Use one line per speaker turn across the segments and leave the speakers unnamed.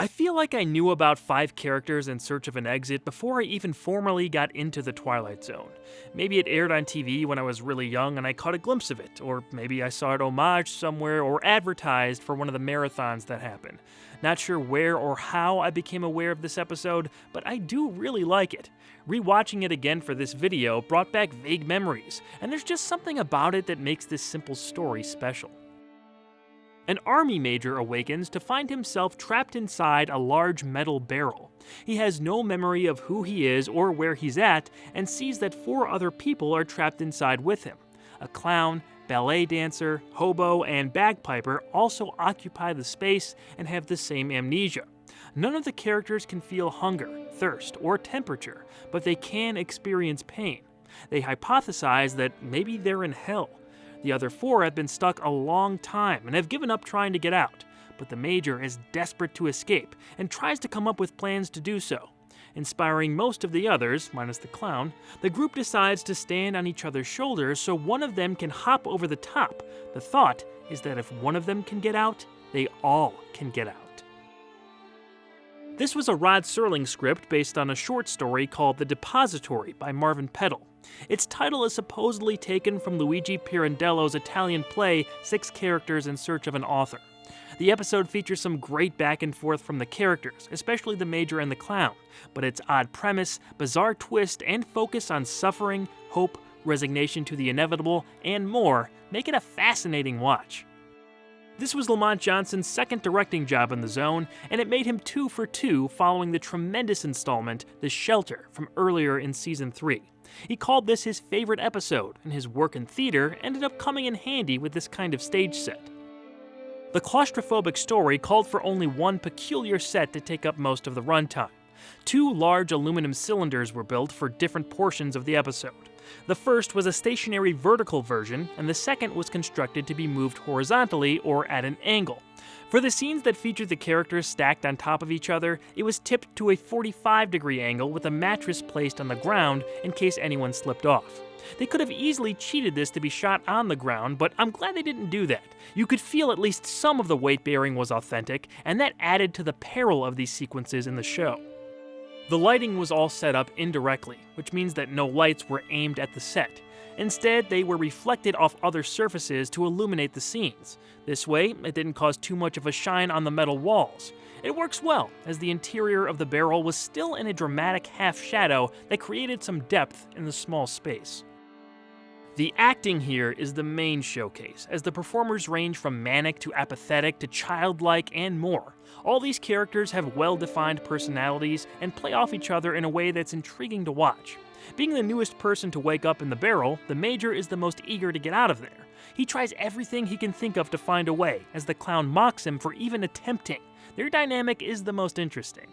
I feel like I knew about 5 characters in Search of an Exit before I even formally got into the Twilight Zone. Maybe it aired on TV when I was really young and I caught a glimpse of it, or maybe I saw it homaged somewhere or advertised for one of the marathons that happened. Not sure where or how I became aware of this episode, but I do really like it. Rewatching it again for this video brought back vague memories, and there's just something about it that makes this simple story special. An army major awakens to find himself trapped inside a large metal barrel. He has no memory of who he is or where he's at, and sees that 4 other people are trapped inside with him. A clown, ballet dancer, hobo, and bagpiper also occupy the space and have the same amnesia. None of the characters can feel hunger, thirst, or temperature, but they can experience pain. They hypothesize that maybe they're in hell. The other 4 have been stuck a long time and have given up trying to get out, but the Major is desperate to escape and tries to come up with plans to do so. Inspiring most of the others, minus the clown, the group decides to stand on each other's shoulders so one of them can hop over the top. The thought is that if one of them can get out, they all can get out. This was a Rod Serling script based on a short story called The Depository by Marvin Peddle. Its title is supposedly taken from Luigi Pirandello's Italian play 6 Characters in Search of an Author. The episode features some great back and forth from the characters, especially the Major and the clown, but its odd premise, bizarre twist, and focus on suffering, hope, resignation to the inevitable, and more make it a fascinating watch. This was Lamont Johnson's second directing job in the Zone, and it made him 2 for 2 following the tremendous installment, The Shelter, from earlier in Season 3. He called this his favorite episode, and his work in theater ended up coming in handy with this kind of stage set. The claustrophobic story called for only one peculiar set to take up most of the runtime. 2 large aluminum cylinders were built for different portions of the episode. The first was a stationary vertical version, and the second was constructed to be moved horizontally or at an angle. For the scenes that featured the characters stacked on top of each other, it was tipped to a 45-degree angle with a mattress placed on the ground in case anyone slipped off. They could have easily cheated this to be shot on the ground, but I'm glad they didn't do that. You could feel at least some of the weight bearing was authentic, and that added to the peril of these sequences in the show. The lighting was all set up indirectly, which means that no lights were aimed at the set. Instead, they were reflected off other surfaces to illuminate the scenes. This way, it didn't cause too much of a shine on the metal walls. It works well, as the interior of the barrel was still in a dramatic half shadow that created some depth in the small space. The acting here is the main showcase, as the performers range from manic to apathetic to childlike and more. All these characters have well-defined personalities and play off each other in a way that's intriguing to watch. Being the newest person to wake up in the barrel, the Major is the most eager to get out of there. He tries everything he can think of to find a way, as the clown mocks him for even attempting. Their dynamic is the most interesting.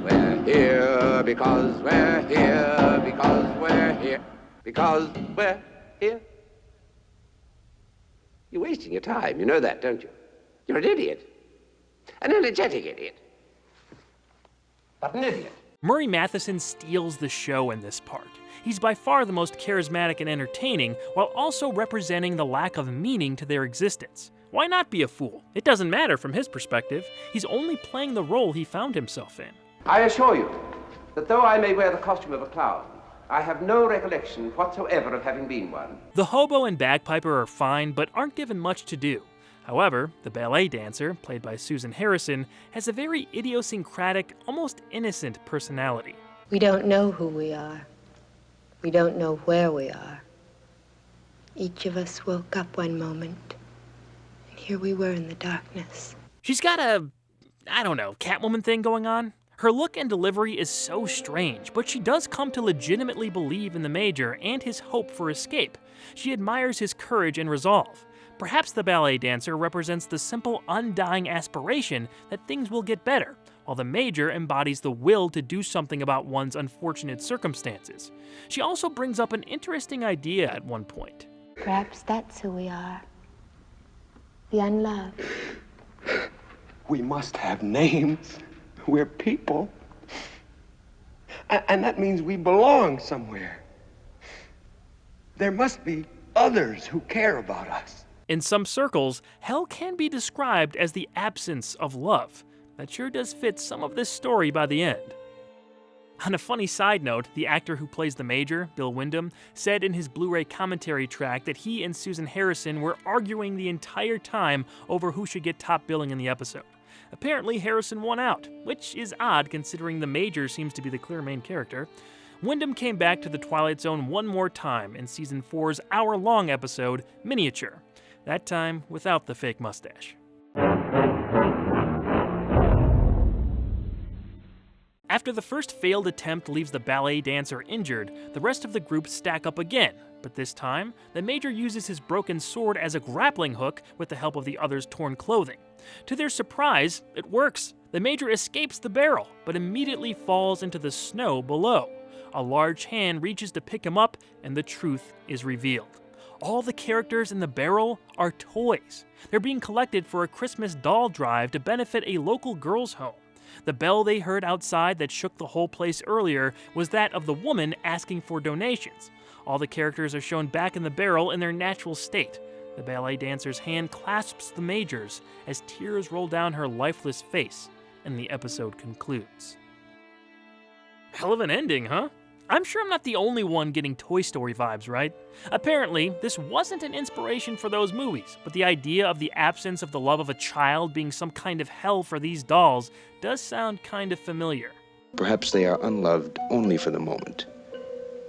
We're here because we're here, because we're here, because we're here. You're wasting your time, you know that, don't you? You're an idiot. An energetic idiot. But an idiot.
Murray Matheson steals the show in this part. He's by far the most charismatic and entertaining, while also representing the lack of meaning to their existence. Why not be a fool? It doesn't matter from his perspective. He's only playing the role he found himself in.
I assure you that though I may wear the costume of a clown, I have no recollection whatsoever of having been one.
The hobo and bagpiper are fine, but aren't given much to do. However, the ballet dancer, played by Susan Harrison, has a very idiosyncratic, almost innocent personality.
We don't know who we are. We don't know where we are. Each of us woke up one moment, and here we were in the darkness.
She's got a, Catwoman thing going on. Her look and delivery is so strange, but she does come to legitimately believe in the Major and his hope for escape. She admires his courage and resolve. Perhaps the ballet dancer represents the simple, undying aspiration that things will get better, while the Major embodies the will to do something about one's unfortunate circumstances. She also brings up an interesting idea at one point.
Perhaps that's who we are. The unloved.
We must have names. We're people. And that means we belong somewhere. There must be others who care about us.
In some circles, hell can be described as the absence of love. That sure does fit some of this story by the end. On a funny side note, the actor who plays the Major, Bill Windham, said in his Blu-ray commentary track that he and Susan Harrison were arguing the entire time over who should get top billing in the episode. Apparently, Harrison won out, which is odd considering the Major seems to be the clear main character. Windham came back to the Twilight Zone one more time in Season 4's hour-long episode, Miniature, that time without the fake mustache. After the first failed attempt leaves the ballet dancer injured, the rest of the group stack up again, but this time, the Major uses his broken sword as a grappling hook with the help of the others' torn clothing. To their surprise, it works. The Major escapes the barrel, but immediately falls into the snow below. A large hand reaches to pick him up, and the truth is revealed. All the characters in the barrel are toys. They're being collected for a Christmas doll drive to benefit a local girls' home. The bell they heard outside that shook the whole place earlier was that of the woman asking for donations. All the characters are shown back in the barrel in their natural state. The ballet dancer's hand clasps the Major's as tears roll down her lifeless face, and the episode concludes. Hell of an ending, huh? I'm sure I'm not the only one getting Toy Story vibes, right? Apparently, this wasn't an inspiration for those movies, but the idea of the absence of the love of a child being some kind of hell for these dolls does sound kind of familiar.
Perhaps they are unloved only for the moment.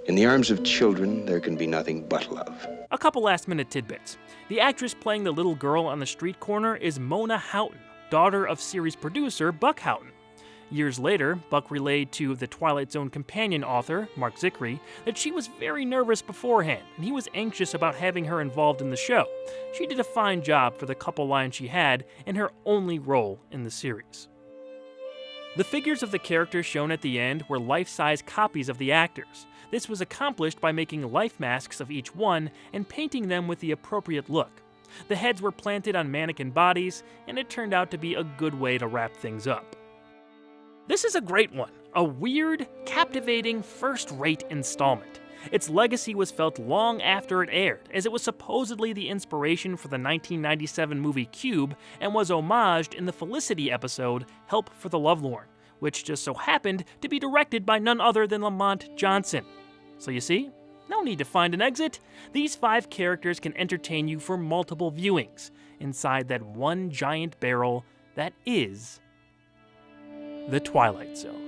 In the arms of children, there can be nothing but love.
A couple last-minute tidbits. The actress playing the little girl on the street corner is Mona Houghton, daughter of series producer Buck Houghton. Years later, Buck relayed to the Twilight Zone companion author, Mark Zickery, that she was very nervous beforehand, and he was anxious about having her involved in the show. She did a fine job for the couple lines she had in her only role in the series. The figures of the characters shown at the end were life-size copies of the actors. This was accomplished by making life masks of each one and painting them with the appropriate look. The heads were planted on mannequin bodies, and it turned out to be a good way to wrap things up. This is a great one, a weird, captivating, first-rate installment. Its legacy was felt long after it aired, as it was supposedly the inspiration for the 1997 movie Cube and was homaged in the Felicity episode Help for the Lovelorn, which just so happened to be directed by none other than Lamont Johnson. So you see, no need to find an exit. These 5 characters can entertain you for multiple viewings inside that one giant barrel that is the Twilight Zone.